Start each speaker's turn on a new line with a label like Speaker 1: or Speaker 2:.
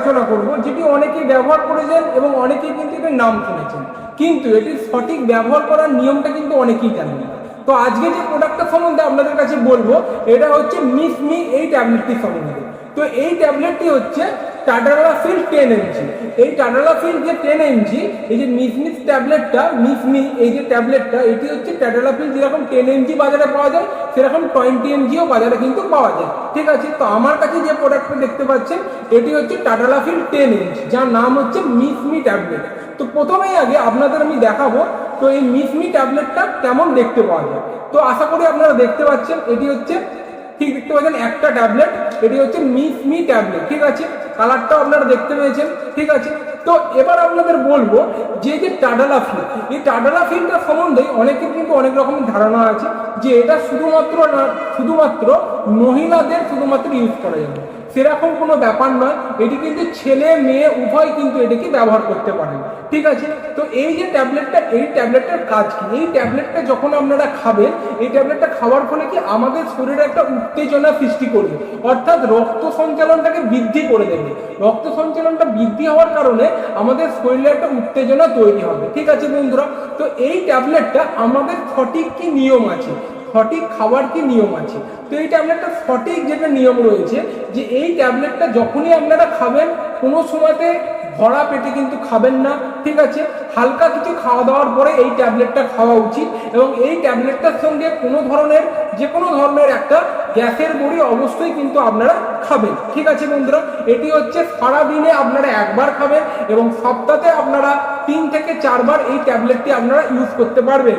Speaker 1: আলোচনা করব, যেটি অনেকেই ব্যবহার করেছেন এবং অনেকেই কিন্তু এর নাম শুনেছেন, কিন্তু এটির সঠিক ব্যবহার করার নিয়মটা কিন্তু অনেকেই জানেন না। তো আজকে যে প্রোডাক্টটা সম্বন্ধে আপনাদের কাছে বলবো, এটা হচ্ছে মিসমি এই ট্যাবলেটটি সম্বন্ধে। তো এই ট্যাবলেটটি হচ্ছে টাডালাফিল 10 mg। এই টাডালাফিল যে 10 mg, এই যে মিসমিস ট্যাবলেটটা, মিসমি এই যে ট্যাবলেটটা, এটি হচ্ছে টাডালাফিল যেরকম 10 mg বাজারে পাওয়া যায়, সেরকম 20 mgও বাজারে কিন্তু পাওয়া যায়। ঠিক আছে, তো আমার কাছে যে প্রোডাক্টটা দেখতে পাচ্ছেন, এটি হচ্ছে টাডালাফিল 10 mg, যার নাম হচ্ছে মিসমি ট্যাবলেট। তো প্রথমেই আগে আপনাদের আমি দেখাবো তো এই মিসমি ট্যাবলেটটা কেমন দেখতে পাওয়া যায়। তো আশা করি আপনারা দেখতে পাচ্ছেন, এটি হচ্ছে ঠিক দেখতে পাচ্ছেন একটা ট্যাবলেট, এটি হচ্ছে মিসমি ট্যাবলেট। ঠিক আছে, কালারটাও আপনারা দেখতে পেয়েছেন। ঠিক আছে, তো এবার আপনাদের বলবো যে যে টাডালাফিল, এই টাডালাফিলটা সম্বন্ধে অনেকের কিন্তু অনেক রকমের ধারণা আছে যে এটা শুধুমাত্র মহিলাদের শুধুমাত্র ইউজ করা যাবে। সেরকম কোনো ব্যাপার নয়, এটি কিন্তু ছেলে মেয়ে উভয় কিন্তু এটাকে ব্যবহার করতে পারেন। ঠিক আছে, তো এই যে ট্যাবলেটটা, এই ট্যাবলেটটার কাজ কি? এই ট্যাবলেটটা যখন আপনারা খাবেন, এই ট্যাবলেটটা খাওয়ার ফলে কি আমাদের শরীরে একটা উত্তেজনা সৃষ্টি করবে, অর্থাৎ রক্ত সঞ্চালনটাকে বৃদ্ধি করে দেবে। রক্ত সঞ্চালনটা বৃদ্ধি হওয়ার কারণে আমাদের শরীরে একটা উত্তেজনা তৈরি হবে। ঠিক আছে বন্ধুরা, তো এই ট্যাবলেটটা আমাদের সঠিক কি নিয়ম আছে, সঠিক খাবার কি নিয়ম আছে। তো এই ট্যাবলেটটা সঠিক যেটা নিয়ম রয়েছে, যে এই ট্যাবলেটটা যখনই আপনারা খাবেন, কোনো সময়তে ভরা পেটে কিন্তু খাবেন না। ঠিক আছে, হালকা কিছু খাওয়া দাওয়ার পরে এই ট্যাবলেটটা খাওয়া উচিত, এবং এই ট্যাবলেটটার সঙ্গে যে কোনো ধরনের একটা গ্যাসের বড়ি অবশ্যই কিন্তু আপনারা খাবেন। ঠিক আছে বন্ধুরা, এটি হচ্ছে সারাদিনে আপনারা একবার খাবেন এবং সপ্তাহে আপনারা 3 থেকে 4 বার এই ট্যাবলেটটি আপনারা ইউজ করতে পারবেন।